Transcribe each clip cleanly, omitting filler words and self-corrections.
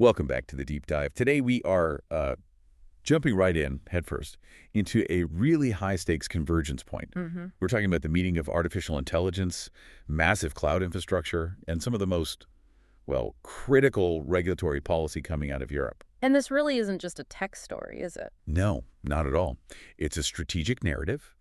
Welcome back to the deep dive. Today we are jumping right in, headfirst, into a really high-stakes convergence point. We're talking about the meeting of artificial intelligence, massive cloud infrastructure, and some of the most, well, critical regulatory policy coming out of Europe. And this really isn't just a tech story, is it? No, not at all. It's a strategic narrative.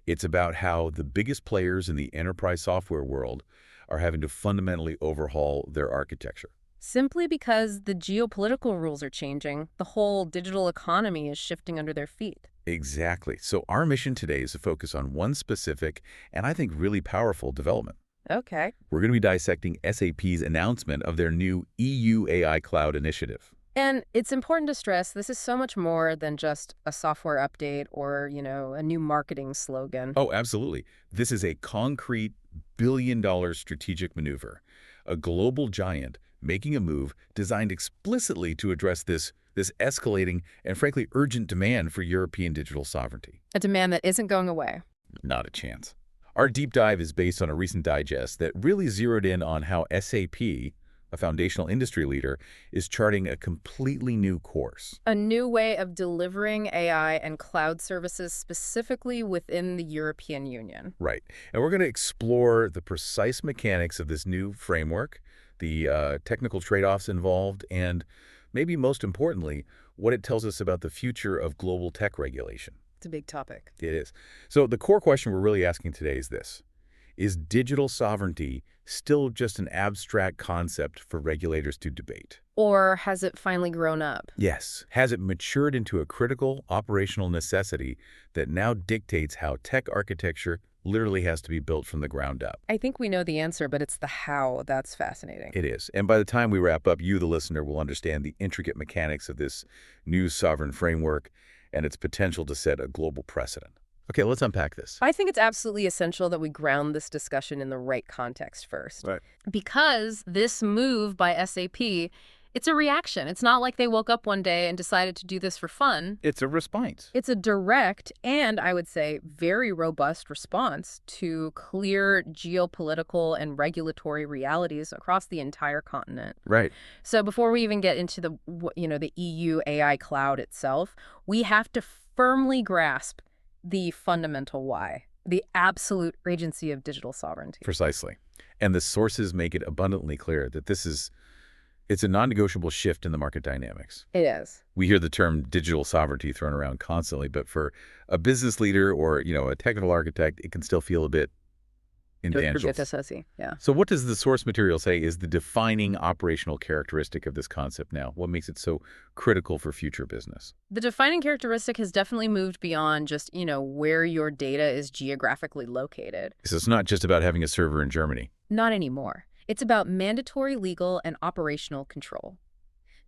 It's about how the biggest players in the enterprise software world are having to fundamentally overhaul their architecture. Simply because the geopolitical rules are changing, the whole digital economy is shifting under their feet. Exactly. So our mission today is to focus on one specific and I think really powerful development. Okay. We're going to be dissecting SAP's announcement of their new EU AI Cloud initiative. And it's important to stress this is so much more than just a software update or, a new marketing slogan. Oh, absolutely. This is a concrete billion-dollar strategic maneuver, a global giant making a move designed explicitly to address this escalating and frankly urgent demand for European digital sovereignty. A demand that isn't going away. Not a chance. Our deep dive is based on a recent digest that really zeroed in on how SAP, a foundational industry leader, is charting a completely new course. A new way of delivering AI and cloud services specifically within the European Union. Right. And we're going to explore the precise mechanics of this new framework, the technical trade-offs involved, and maybe most importantly, what it tells us about the future of global tech regulation. It's a big topic. It is. So the core question we're really asking today is this. Is digital sovereignty still just an abstract concept for regulators to debate? Or has it finally grown up? Yes. Has it matured into a critical operational necessity that now dictates how tech architecture literally has to be built from the ground up? I think we know the answer, but it's the how that's fascinating. It is. And by the time we wrap up, you, the listener, will understand the intricate mechanics of this new sovereign framework and its potential to set a global precedent. Okay, let's unpack this. I think it's absolutely essential that we ground this discussion in the right context first. Right. Because this move by SAP, it's a reaction. It's not like they woke up one day and decided to do this for fun. It's a response. It's a direct and, I would say, very robust response to clear geopolitical and regulatory realities across the entire continent. Right. So before we even get into the EU AI cloud itself, we have to firmly grasp the fundamental why, the absolute agency of digital sovereignty. Precisely. And the sources make it abundantly clear that it's a non-negotiable shift in the market dynamics. It is. We hear the term digital sovereignty thrown around constantly, but for a business leader or, a technical architect, it can still feel a bit intangible. Yeah. So what does the source material say is the defining operational characteristic of this concept now? What makes it so critical for future business? The defining characteristic has definitely moved beyond just, where your data is geographically located. So it's not just about having a server in Germany. Not anymore. It's about mandatory legal and operational control.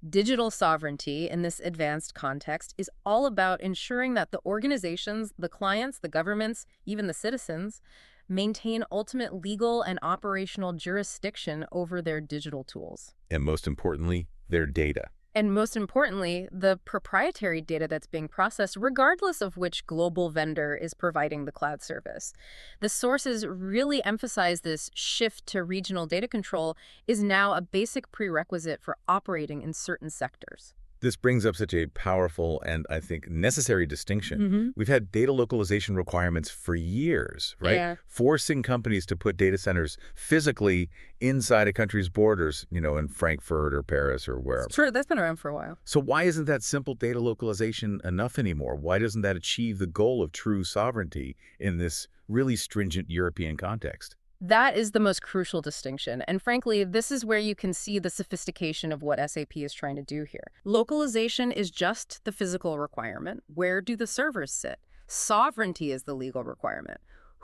Digital sovereignty in this advanced context is all about ensuring that the organizations, the clients, the governments, even the citizens, maintain ultimate legal and operational jurisdiction over their digital tools. And most importantly, their data. And most importantly, the proprietary data that's being processed, regardless of which global vendor is providing the cloud service. The sources really emphasize this shift to regional data control is now a basic prerequisite for operating in certain sectors. This brings up such a powerful and, I think, necessary distinction. We've had data localization requirements for years, right? Yeah. Forcing companies to put data centers physically inside a country's borders, in Frankfurt or Paris or wherever. Sure, that's been around for a while. So why isn't that simple data localization enough anymore? Why doesn't that achieve the goal of true sovereignty in this really stringent European context? That is the most crucial distinction. And frankly, this is where you can see the sophistication of what SAP is trying to do here. Localization is just the physical requirement. Where do the servers sit? Sovereignty is the legal requirement.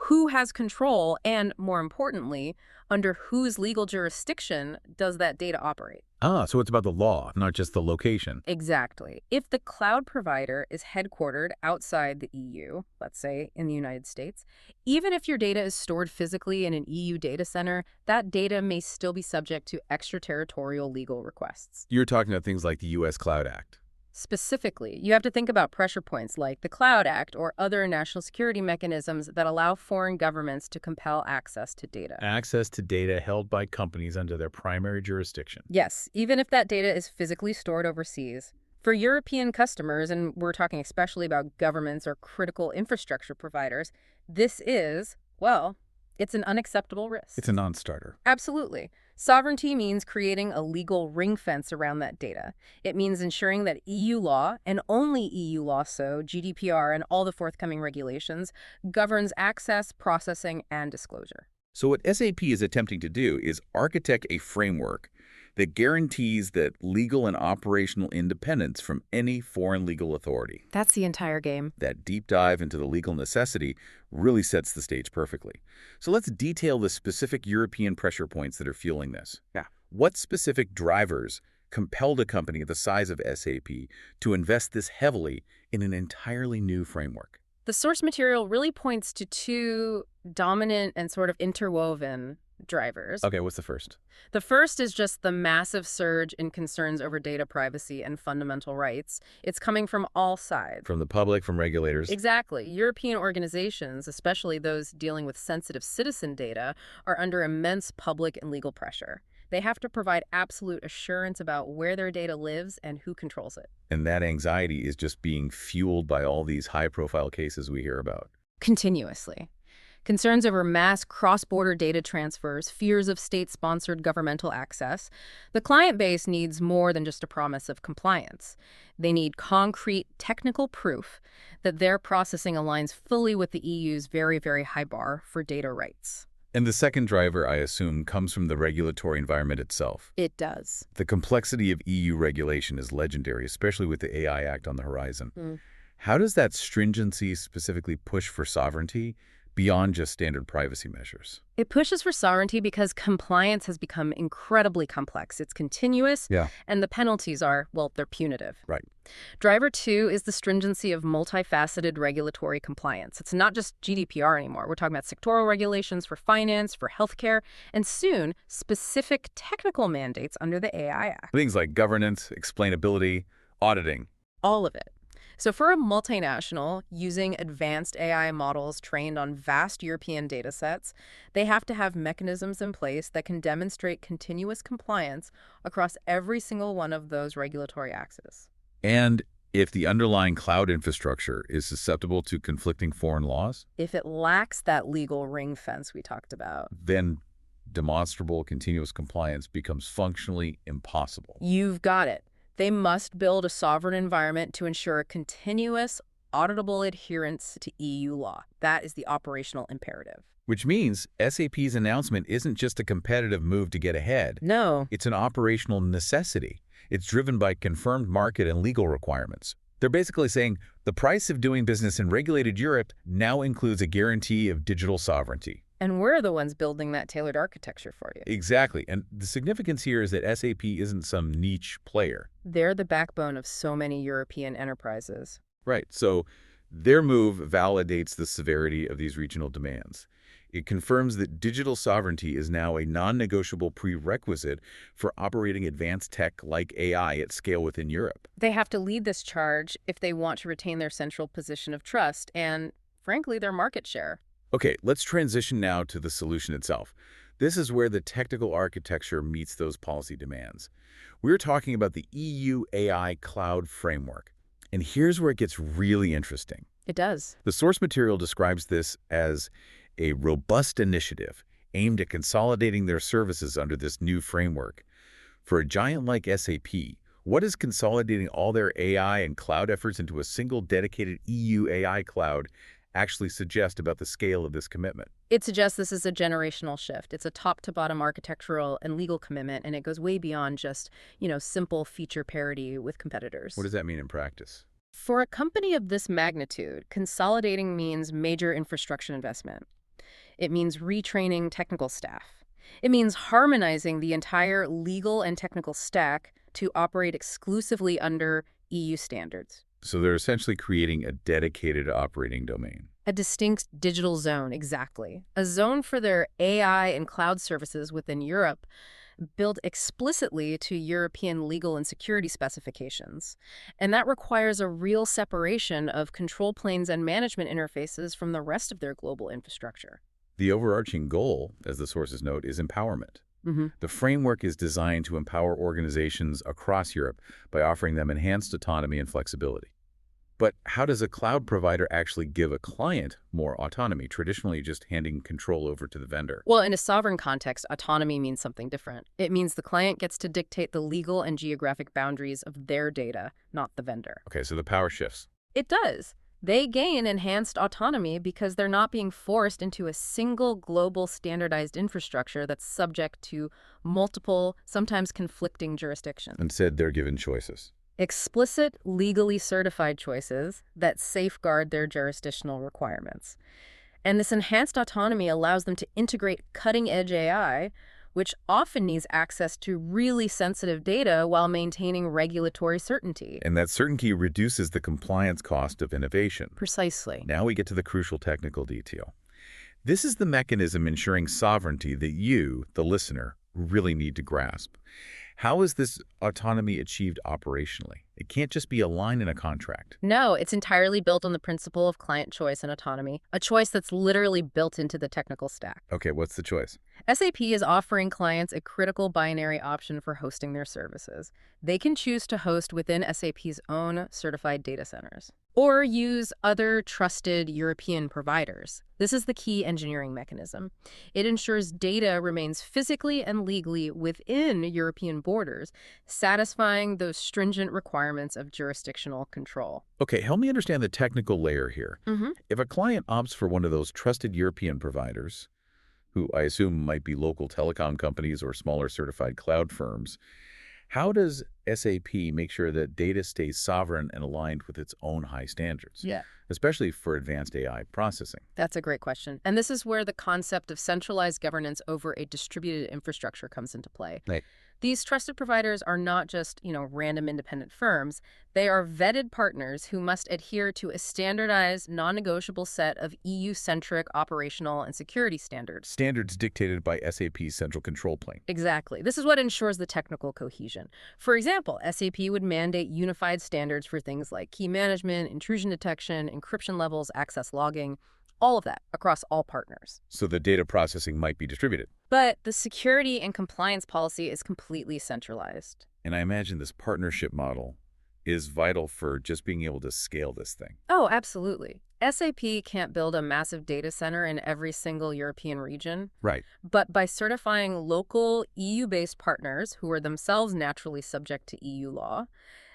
Who has control and, more importantly, under whose legal jurisdiction does that data operate? So it's about the law, not just the location. Exactly. If the cloud provider is headquartered outside the EU, let's say in the United States, even if your data is stored physically in an EU data center, that data may still be subject to extraterritorial legal requests. You're talking about things like the U.S. Cloud Act. Specifically, you have to think about pressure points like the Cloud Act or other national security mechanisms that allow foreign governments to compel access to data. Access to data held by companies under their primary jurisdiction. Yes, even if that data is physically stored overseas. For European customers, and we're talking especially about governments or critical infrastructure providers, this is, well, it's an unacceptable risk. It's a non-starter. Absolutely. Sovereignty means creating a legal ring fence around that data. It means ensuring that EU law, and only EU law, so GDPR and all the forthcoming regulations, governs access, processing, and disclosure. So what SAP is attempting to do is architect a framework that guarantees that legal and operational independence from any foreign legal authority. That's the entire game. That deep dive into the legal necessity really sets the stage perfectly. So let's detail the specific European pressure points that are fueling this. Yeah. What specific drivers compelled a company the size of SAP to invest this heavily in an entirely new framework? The source material really points to two dominant and sort of interwoven drivers. Okay, what's the first? The first is just the massive surge in concerns over data privacy and fundamental rights. It's coming from all sides. From the public, from regulators? Exactly. European organizations, especially those dealing with sensitive citizen data, are under immense public and legal pressure. They have to provide absolute assurance about where their data lives and who controls it. And that anxiety is just being fueled by all these high-profile cases we hear about. Continuously. Concerns over mass cross-border data transfers, fears of state-sponsored governmental access. The client base needs more than just a promise of compliance. They need concrete technical proof that their processing aligns fully with the EU's very, very high bar for data rights. And the second driver, I assume, comes from the regulatory environment itself. It does. The complexity of EU regulation is legendary, especially with the AI Act on the horizon. How does that stringency specifically push for sovereignty beyond just standard privacy measures? It pushes for sovereignty because compliance has become incredibly complex. It's continuous, and the penalties are, well, they're punitive. Right. Driver two is the stringency of multifaceted regulatory compliance. It's not just GDPR anymore. We're talking about sectoral regulations for finance, for healthcare, and soon, specific technical mandates under the AI Act. Things like governance, explainability, auditing. All of it. So for a multinational using advanced AI models trained on vast European data sets, they have to have mechanisms in place that can demonstrate continuous compliance across every single one of those regulatory axes. And if the underlying cloud infrastructure is susceptible to conflicting foreign laws? If it lacks that legal ring fence we talked about, then demonstrable continuous compliance becomes functionally impossible. You've got it. They must build a sovereign environment to ensure continuous, auditable adherence to EU law. That is the operational imperative. Which means SAP's announcement isn't just a competitive move to get ahead. No. It's an operational necessity. It's driven by confirmed market and legal requirements. They're basically saying the price of doing business in regulated Europe now includes a guarantee of digital sovereignty. And we're the ones building that tailored architecture for you. Exactly. And the significance here is that SAP isn't some niche player. They're the backbone of so many European enterprises. Right. So their move validates the severity of these regional demands. It confirms that digital sovereignty is now a non-negotiable prerequisite for operating advanced tech like AI at scale within Europe. They have to lead this charge if they want to retain their central position of trust and, frankly, their market share. Okay, let's transition now to the solution itself. This is where the technical architecture meets those policy demands. We're talking about the EU AI Cloud Framework. And here's where it gets really interesting. It does. The source material describes this as a robust initiative aimed at consolidating their services under this new framework. For a giant like SAP, what does consolidating all their AI and cloud efforts into a single dedicated EU AI cloud actually suggest about the scale of this commitment? It suggests this is a generational shift. It's a top-to-bottom architectural and legal commitment, and it goes way beyond just, simple feature parity with competitors. What does that mean in practice? For a company of this magnitude, consolidating means major infrastructure investment. It means retraining technical staff. It means harmonizing the entire legal and technical stack to operate exclusively under EU standards. So they're essentially creating a dedicated operating domain. A distinct digital zone, exactly. A zone for their AI and cloud services within Europe built explicitly to European legal and security specifications. And that requires a real separation of control planes and management interfaces from the rest of their global infrastructure. The overarching goal, as the sources note, is empowerment. Mm-hmm. The framework is designed to empower organizations across Europe by offering them enhanced autonomy and flexibility. But how does a cloud provider actually give a client more autonomy, traditionally just handing control over to the vendor? Well, in a sovereign context, autonomy means something different. It means the client gets to dictate the legal and geographic boundaries of their data, not the vendor. Okay, so the power shifts. It does. They gain enhanced autonomy because they're not being forced into a single global standardized infrastructure that's subject to multiple, sometimes conflicting jurisdictions. Instead, they're given choices. Explicit, legally certified choices that safeguard their jurisdictional requirements. And this enhanced autonomy allows them to integrate cutting-edge AI, which often needs access to really sensitive data while maintaining regulatory certainty. And that certainty reduces the compliance cost of innovation. Precisely. Now we get to the crucial technical detail. This is the mechanism ensuring sovereignty that you, the listener, really need to grasp. How is this autonomy achieved operationally? It can't just be a line in a contract. No, it's entirely built on the principle of client choice and autonomy, a choice that's literally built into the technical stack. Okay, what's the choice? SAP is offering clients a critical binary option for hosting their services. They can choose to host within SAP's own certified data centers or use other trusted European providers. This is the key engineering mechanism. It ensures data remains physically and legally within European borders, satisfying those stringent requirements of jurisdictional control. Okay, help me understand the technical layer here. Mm-hmm. If a client opts for one of those trusted European providers, who I assume might be local telecom companies or smaller certified cloud firms, how does SAP make sure that data stays sovereign and aligned with its own high standards? Yeah. Especially for advanced AI processing. That's a great question. And this is where the concept of centralized governance over a distributed infrastructure comes into play. Right. These trusted providers are not just, random independent firms. They are vetted partners who must adhere to a standardized, non-negotiable set of EU-centric operational and security standards. Standards dictated by SAP's central control plane. Exactly. This is what ensures the technical cohesion. For example, SAP would mandate unified standards for things like key management, intrusion detection, encryption levels, access logging, all of that across all partners. So the data processing might be distributed. But the security and compliance policy is completely centralized. And I imagine this partnership model is vital for just being able to scale this thing. Oh, absolutely. SAP can't build a massive data center in every single European region. Right. But by certifying local EU-based partners who are themselves naturally subject to EU law,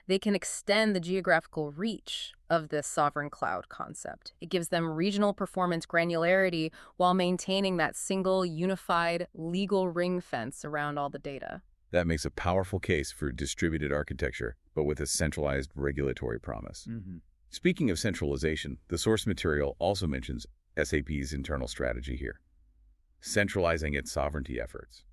they can extend the geographical reach of this sovereign cloud concept. It gives them regional performance granularity while maintaining that single, unified, legal ring fence around all the data. That makes a powerful case for distributed architecture, but with a centralized regulatory promise. Mm-hmm. Speaking of centralization, the source material also mentions SAP's internal strategy here, centralizing its sovereignty efforts.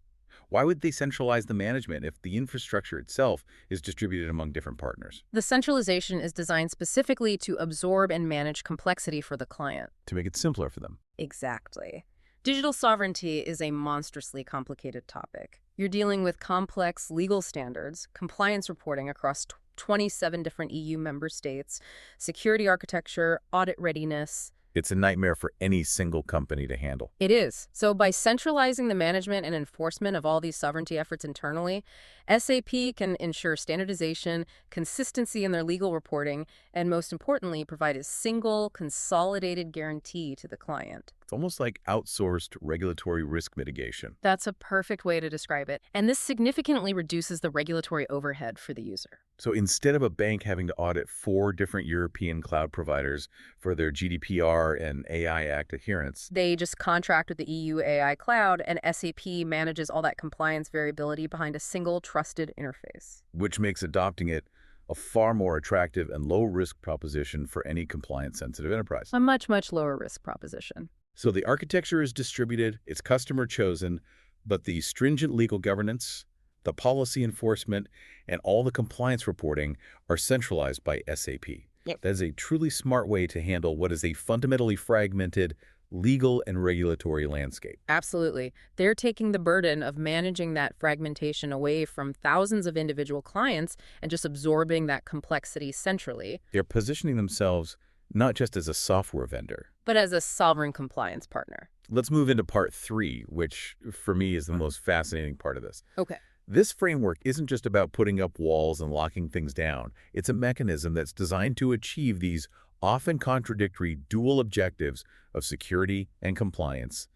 Why would they centralize the management if the infrastructure itself is distributed among different partners? The centralization is designed specifically to absorb and manage complexity for the client. To make it simpler for them. Exactly. Digital sovereignty is a monstrously complicated topic. You're dealing with complex legal standards, compliance reporting across 27 different EU member states, security architecture, audit readiness. It's a nightmare for any single company to handle. It is. So by centralizing the management and enforcement of all these sovereignty efforts internally, SAP can ensure standardization, consistency in their legal reporting, and most importantly, provide a single, consolidated guarantee to the client. It's almost like outsourced regulatory risk mitigation. That's a perfect way to describe it. And this significantly reduces the regulatory overhead for the user. So instead of a bank having to audit 4 different European cloud providers for their GDPR and AI Act adherence, they just contract with the EU AI cloud, and SAP manages all that compliance variability behind a single trusted interface. which makes adopting it a far more attractive and low-risk proposition for any compliance-sensitive enterprise. A much, much lower risk proposition. So the architecture is distributed, it's customer-chosen, but the stringent legal governance, the policy enforcement, and all the compliance reporting are centralized by SAP. Yep. That is a truly smart way to handle what is a fundamentally fragmented legal and regulatory landscape. Absolutely. They're taking the burden of managing that fragmentation away from thousands of individual clients and just absorbing that complexity centrally, They're positioning themselves not just as a software vendor. but as a sovereign compliance partner. Let's move into part 3, which for me is the most fascinating part of this. Okay. This framework isn't just about putting up walls and locking things down. It's a mechanism that's designed to achieve these often contradictory dual objectives of security and compliance,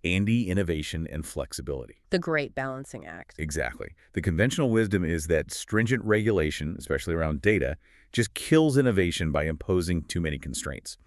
and innovation and flexibility. The great balancing act. Exactly. The conventional wisdom is that stringent regulation, especially around data, just kills innovation by imposing too many constraints.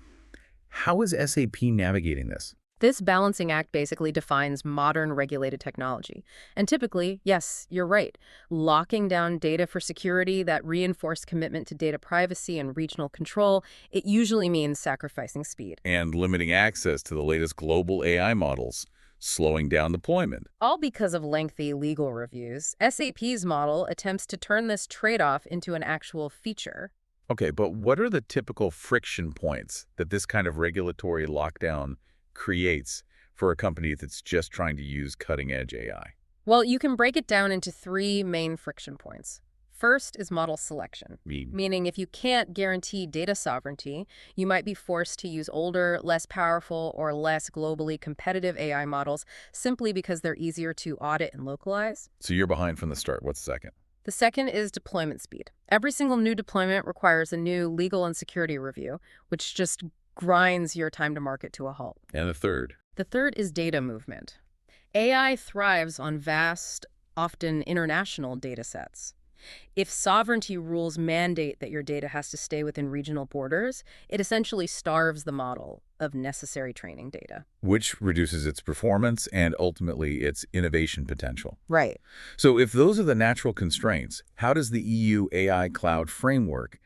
How is SAP navigating this? This balancing act basically defines modern regulated technology. And typically, yes, you're right, locking down data for security that reinforce commitment to data privacy and regional control, it usually means sacrificing speed. And limiting access to the latest global AI models, slowing down deployment. All because of lengthy legal reviews, SAP's model attempts to turn this trade-off into an actual feature. Okay, but what are the typical friction points that this kind of regulatory lockdown creates for a company that's just trying to use cutting-edge AI? Well, you can break it down into 3 main friction points. First is model selection, meaning if you can't guarantee data sovereignty, you might be forced to use older, less powerful, or less globally competitive AI models simply because they're easier to audit and localize. So you're behind from the start. What's the second? The second is deployment speed. Every single new deployment requires a new legal and security review, which just grinds your time to market to a halt. And the third? The third is data movement. AI thrives on vast, often international data sets. If sovereignty rules mandate that your data has to stay within regional borders, it essentially starves the model of necessary training data. Which reduces its performance and ultimately its innovation potential. Right. So if those are the natural constraints, how does the EU AI Cloud Framework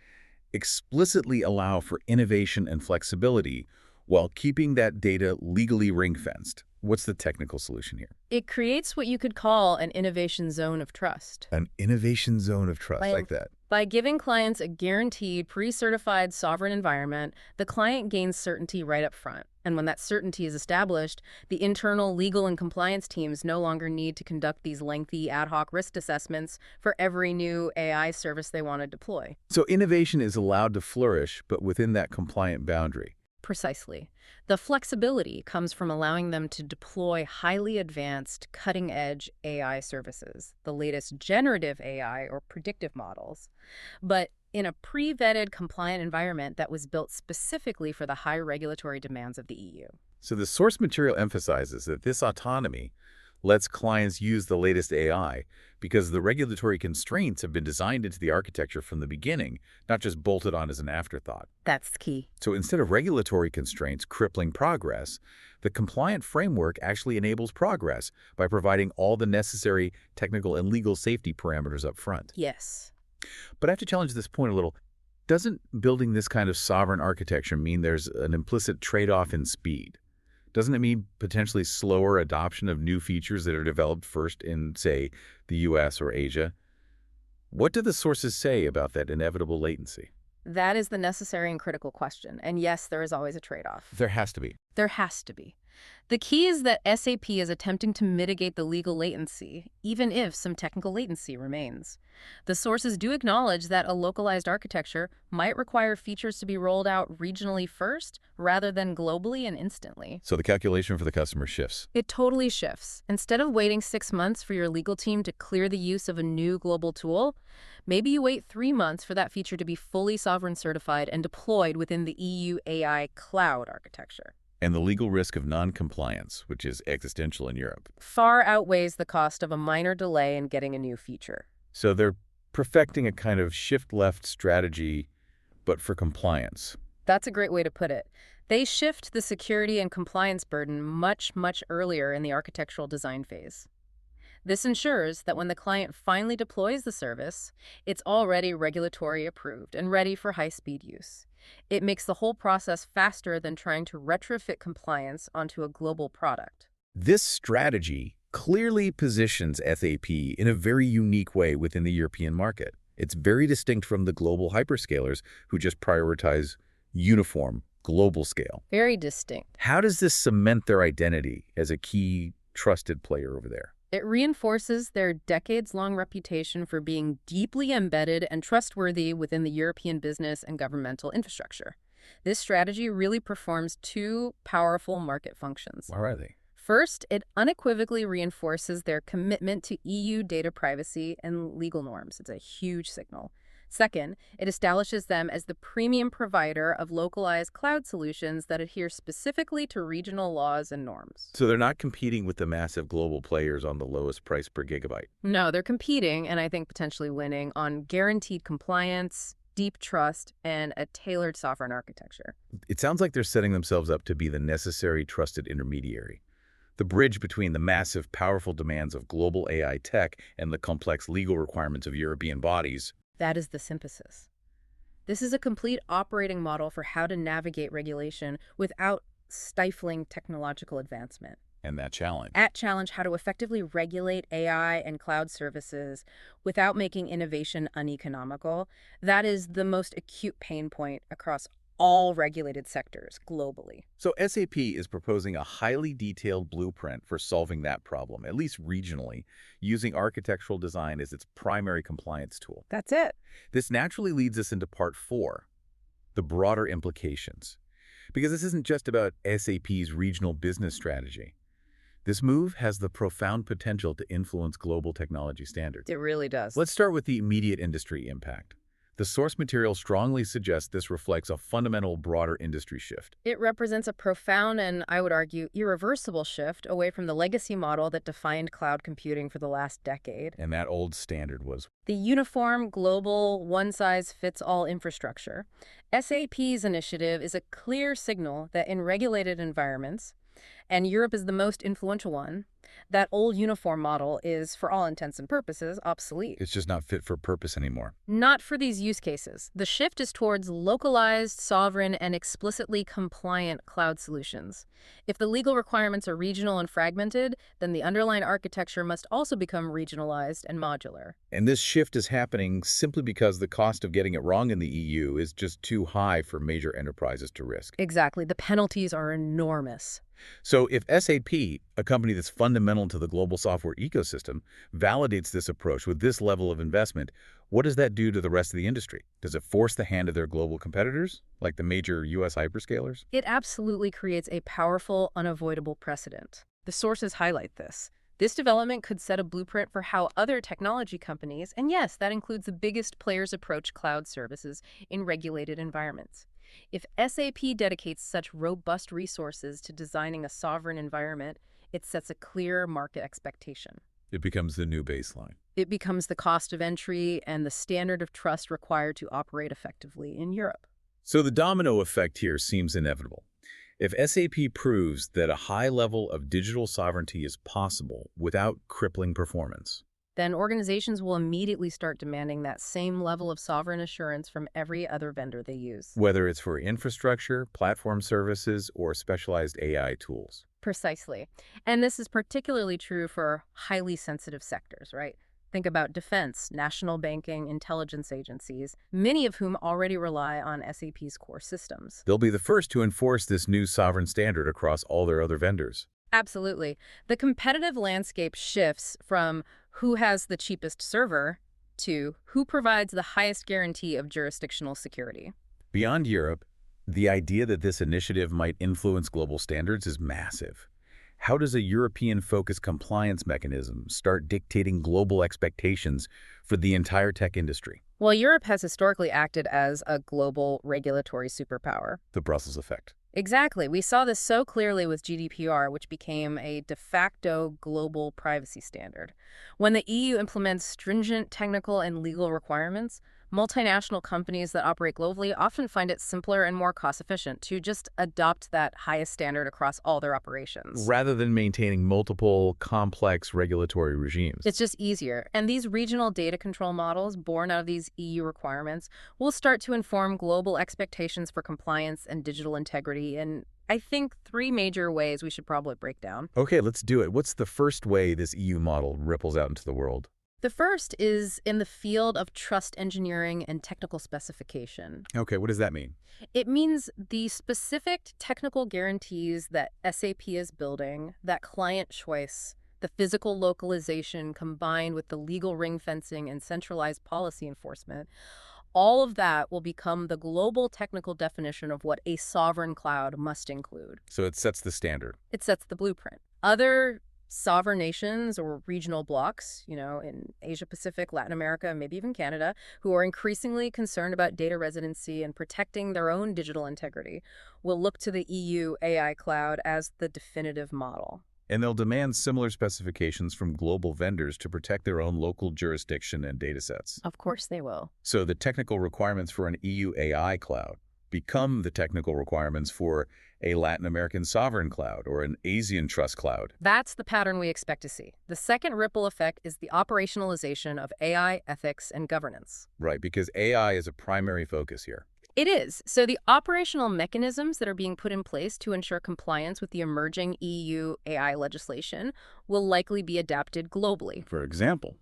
explicitly allow for innovation and flexibility while keeping that data legally ring-fenced? What's the technical solution here? It creates what you could call an innovation zone of trust. An innovation zone of trust, like that. By giving clients a guaranteed, pre-certified sovereign environment, the client gains certainty right up front. And when that certainty is established, the internal legal and compliance teams no longer need to conduct these lengthy ad hoc risk assessments for every new AI service they want to deploy. So innovation is allowed to flourish, but within that compliant boundary. Precisely. The flexibility comes from allowing them to deploy highly advanced, cutting-edge AI services, the latest generative AI or predictive models, but in a pre-vetted compliant environment that was built specifically for the high regulatory demands of the EU. So the source material emphasizes that this autonomy lets clients use the latest AI because the regulatory constraints have been designed into the architecture from the beginning, not just bolted on as an afterthought. That's key. So instead of regulatory constraints crippling progress, the compliant framework actually enables progress by providing all the necessary technical and legal safety parameters up front. Yes. But I have to challenge this point a little. Doesn't building this kind of sovereign architecture mean there's an implicit trade-off in speed? Doesn't it mean potentially slower adoption of new features that are developed first in, say, the US or Asia? What do the sources say about that inevitable latency? That is the necessary and critical question. And yes, there is always a trade-off. There has to be. There has to be. The key is that SAP is attempting to mitigate the legal latency, even if some technical latency remains. The sources do acknowledge that a localized architecture might require features to be rolled out regionally first, rather than globally and instantly. So the calculation for the customer shifts. It totally shifts. Instead of waiting 6 months for your legal team to clear the use of a new global tool, maybe you wait 3 months for that feature to be fully sovereign certified and deployed within the EU AI cloud architecture. And the legal risk of non-compliance, which is existential in Europe, far outweighs the cost of a minor delay in getting a new feature. So they're perfecting a kind of shift-left strategy, but for compliance. That's a great way to put it. They shift the security and compliance burden much, much earlier in the architectural design phase. This ensures that when the client finally deploys the service, it's already regulatory approved and ready for high-speed use. It makes the whole process faster than trying to retrofit compliance onto a global product. This strategy clearly positions SAP in a very unique way within the European market. It's very distinct from the global hyperscalers who just prioritize uniform global scale. Very distinct. How does this cement their identity as a key trusted player over there? It reinforces their decades-long reputation for being deeply embedded and trustworthy within the European business and governmental infrastructure. This strategy really performs two powerful market functions. Why are they? First, it unequivocally reinforces their commitment to EU data privacy and legal norms. It's a huge signal. Second, it establishes them as the premium provider of localized cloud solutions that adhere specifically to regional laws and norms. So they're not competing with the massive global players on the lowest price per gigabyte. No, they're competing, and I think potentially winning, on guaranteed compliance, deep trust, and a tailored sovereign architecture. It sounds like they're setting themselves up to be the necessary trusted intermediary, the bridge between the massive, powerful demands of global AI tech and the complex legal requirements of European bodies. That is the synthesis. This is a complete operating model for how to navigate regulation without stifling technological advancement. And that challenge. Challenge how to effectively regulate AI and cloud services without making innovation uneconomical. That is the most acute pain point across all regulated sectors globally. So SAP is proposing a highly detailed blueprint for solving that problem, at least regionally, using architectural design as its primary compliance tool. That's it. This naturally leads us into part 4, the broader implications. Because this isn't just about SAP's regional business strategy. This move has the profound potential to influence global technology standards. It really does. Let's start with the immediate industry impact. The source material strongly suggests this reflects a fundamental broader industry shift. It represents a profound and, I would argue, irreversible shift away from the legacy model that defined cloud computing for the last decade. And that old standard was The uniform, global, one-size-fits-all infrastructure. SAP's initiative is a clear signal that in regulated environments, and Europe is the most influential one, that old uniform model is, for all intents and purposes, obsolete. it's just not fit for purpose anymore. Not for these use cases. The shift is towards localized, sovereign, and explicitly compliant cloud solutions. If the legal requirements are regional and fragmented, then the underlying architecture must also become regionalized and modular. And this shift is happening simply because the cost of getting it wrong in the EU is just too high for major enterprises to risk. Exactly. The penalties are enormous. So if SAP, a company that's fundamental to the global software ecosystem, validates this approach with this level of investment, what does that do to the rest of the industry? Does it force the hand of their global competitors, like the major US hyperscalers? It absolutely creates a powerful, unavoidable precedent. The sources highlight this. This development could set a blueprint for how other technology companies, and yes, that includes the biggest players, approach cloud services in regulated environments. If SAP dedicates such robust resources to designing a sovereign environment, it sets a clear market expectation. It becomes the new baseline. It becomes the cost of entry and the standard of trust required to operate effectively in Europe. So the domino effect here seems inevitable. If SAP proves that a high level of digital sovereignty is possible without crippling performance, then organizations will immediately start demanding that same level of sovereign assurance from every other vendor they use. whether it's for infrastructure, platform services, or specialized AI tools. Precisely. And this is particularly true for highly sensitive sectors, right? Think about defense, national banking, intelligence agencies, many of whom already rely on SAP's core systems. They'll be the first to enforce this new sovereign standard across all their other vendors. Absolutely. The competitive landscape shifts from who has the cheapest server to who provides the highest guarantee of jurisdictional security. Beyond Europe, the idea that this initiative might influence global standards is massive. How does a European-focused compliance mechanism start dictating global expectations for the entire tech industry? Well, Europe has historically acted as a global regulatory superpower. The Brussels effect. Exactly. We saw this so clearly with GDPR, which became a de facto global privacy standard. When the EU implements stringent technical and legal requirements, multinational companies that operate globally often find it simpler and more cost-efficient to just adopt that highest standard across all their operations. Rather than maintaining multiple, complex regulatory regimes. It's just easier. And these regional data control models, born out of these EU requirements, will start to inform global expectations for compliance and digital integrity in, I think, 3 major ways we should probably break down. Okay, let's do it. What's the first way this EU model ripples out into the world? The first is in the field of trust engineering and technical specification. Okay, what does that mean? It means the specific technical guarantees that SAP is building, that client choice, the physical localization combined with the legal ring fencing and centralized policy enforcement, all of that will become the global technical definition of what a sovereign cloud must include. So it sets the standard. It sets the blueprint. Other sovereign nations or regional blocs, in Asia Pacific, Latin America, maybe even Canada, who are increasingly concerned about data residency and protecting their own digital integrity, will look to the EU AI cloud as the definitive model. And they'll demand similar specifications from global vendors to protect their own local jurisdiction and datasets. Of course they will. So the technical requirements for an EU AI cloud become the technical requirements for a Latin American sovereign cloud or an Asian trust cloud. That's the pattern we expect to see. The second ripple effect is the operationalization of AI ethics and governance. Right, because AI is a primary focus here. It is. So the operational mechanisms that are being put in place to ensure compliance with the emerging EU AI legislation will likely be adapted globally. For example,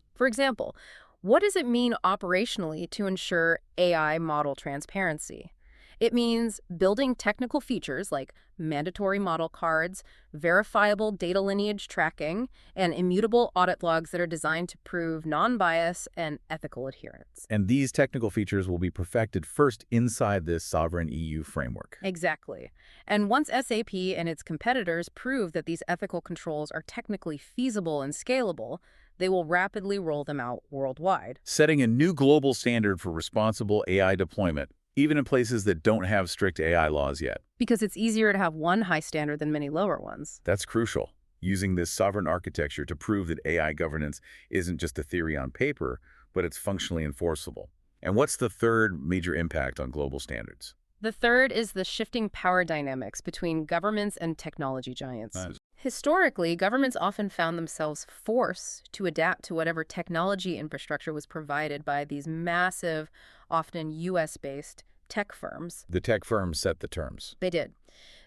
What does it mean operationally to ensure AI model transparency? It means building technical features like mandatory model cards, verifiable data lineage tracking, and immutable audit logs that are designed to prove non-bias and ethical adherence. and these technical features will be perfected first inside this sovereign EU framework. Exactly. And once SAP and its competitors prove that these ethical controls are technically feasible and scalable, they will rapidly roll them out worldwide. Setting a new global standard for responsible AI deployment, even in places that don't have strict AI laws yet. Because it's easier to have one high standard than many lower ones. That's crucial, using this sovereign architecture to prove that AI governance isn't just a theory on paper, but it's functionally enforceable. And what's the third major impact on global standards? The third is the shifting power dynamics between governments and technology giants. Nice. Historically, governments often found themselves forced to adapt to whatever technology infrastructure was provided by these massive, often US-based tech firms. The tech firms set the terms. They did.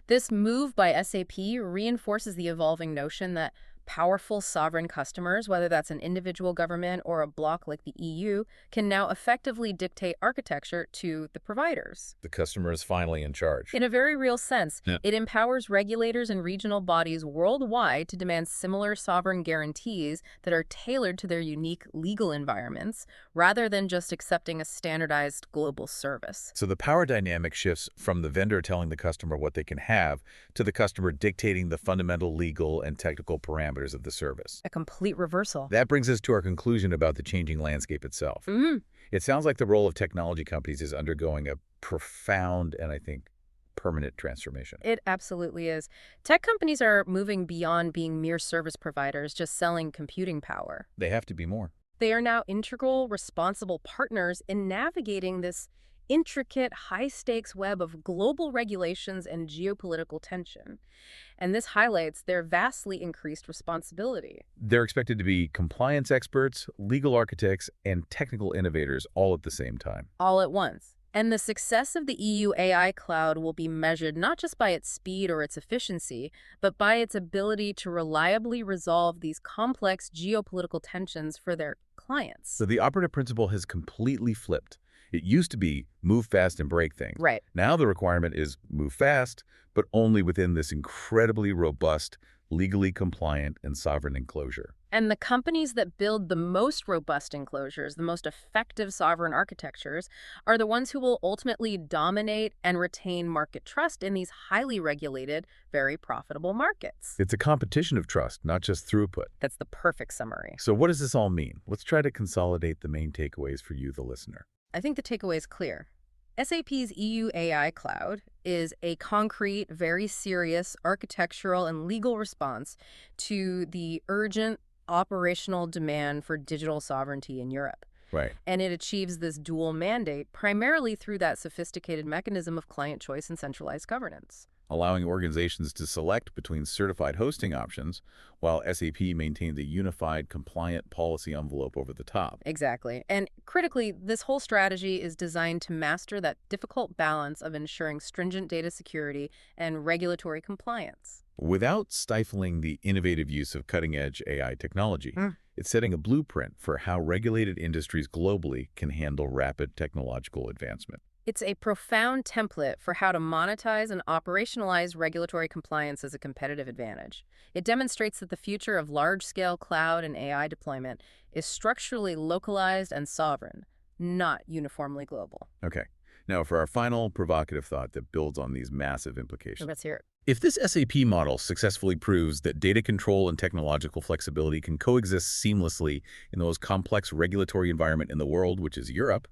This move by SAP reinforces the evolving notion that powerful sovereign customers, whether that's an individual government or a bloc like the EU, can now effectively dictate architecture to the providers. The customer is finally in charge. In a very real sense, Yeah. it empowers regulators and regional bodies worldwide to demand similar sovereign guarantees that are tailored to their unique legal environments, rather than just accepting a standardized global service. So the power dynamic shifts from the vendor telling the customer what they can have to the customer dictating the fundamental legal and technical parameters of the service. A complete reversal. That brings us to our conclusion about the changing landscape itself. It sounds like the role of technology companies is undergoing a profound and, I think, permanent transformation. It absolutely is. Tech companies are moving beyond being mere service providers, just selling computing power. They have to be more. They are now integral, responsible partners in navigating this intricate, high-stakes web of global regulations and geopolitical tension. And this highlights their vastly increased responsibility. They're expected to be compliance experts, legal architects, and technical innovators all at the same time. All at once. And the success of the EU AI cloud will be measured not just by its speed or its efficiency, but by its ability to reliably resolve these complex geopolitical tensions for their clients. So the operative principle has completely flipped. It used to be move fast and break things. Right. Now the requirement is move fast, but only within this incredibly robust, legally compliant, and sovereign enclosure. And the companies that build the most robust enclosures, the most effective sovereign architectures, are the ones who will ultimately dominate and retain market trust in these highly regulated, very profitable markets. It's a competition of trust, not just throughput. That's the perfect summary. So what does this all mean? Let's try to consolidate the main takeaways for you, the listener. I think the takeaway is clear. SAP's EU AI Cloud is a concrete, very serious architectural and legal response to the urgent operational demand for digital sovereignty in Europe. Right. And it achieves this dual mandate primarily through that sophisticated mechanism of client choice and centralized governance. Allowing organizations to select between certified hosting options, while SAP maintains a unified, compliant policy envelope over the top. Exactly. And critically, this whole strategy is designed to master that difficult balance of ensuring stringent data security and regulatory compliance. Without stifling the innovative use of cutting-edge AI technology. It's setting a blueprint for how regulated industries globally can handle rapid technological advancement. It's a profound template for how to monetize and operationalize regulatory compliance as a competitive advantage. It demonstrates that the future of large-scale cloud and AI deployment is structurally localized and sovereign, not uniformly global. Okay. Now, for our final provocative thought that builds on these massive implications. Let's hear it. If this SAP model successfully proves that data control and technological flexibility can coexist seamlessly in the most complex regulatory environment in the world, which is Europe,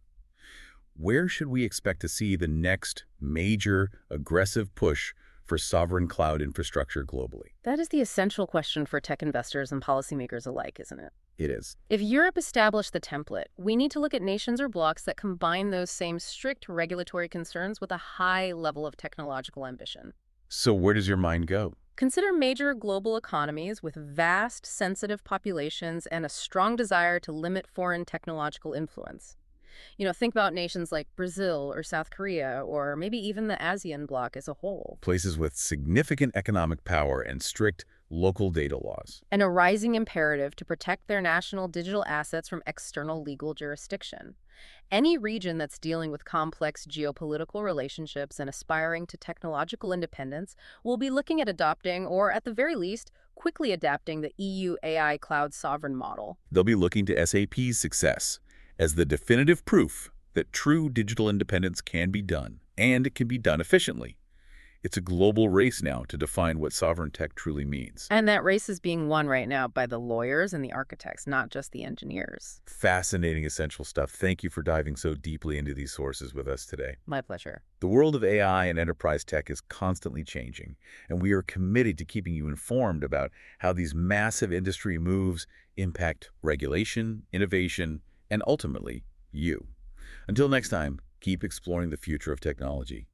where should we expect to see the next major aggressive push for sovereign cloud infrastructure globally? That is the essential question for tech investors and policymakers alike, isn't it? It is. If Europe established the template, we need to look at nations or blocs that combine those same strict regulatory concerns with a high level of technological ambition. So where does your mind go? Consider major global economies with vast, sensitive populations and a strong desire to limit foreign technological influence. Think about nations like Brazil or South Korea, or maybe even the ASEAN bloc as a whole. Places with significant economic power and strict local data laws. And a rising imperative to protect their national digital assets from external legal jurisdiction. Any region that's dealing with complex geopolitical relationships and aspiring to technological independence will be looking at adopting, or at the very least, quickly adapting the EU AI cloud sovereign model. They'll be looking to SAP's success as the definitive proof that true digital independence can be done, and it can be done efficiently. It's a global race now to define what sovereign tech truly means. And that race is being won right now by the lawyers and the architects, not just the engineers. Fascinating, essential stuff. Thank you for diving so deeply into these sources with us today. My pleasure. The world of AI and enterprise tech is constantly changing, and we are committed to keeping you informed about how these massive industry moves impact regulation, innovation, and ultimately, you. Until next time, keep exploring the future of technology.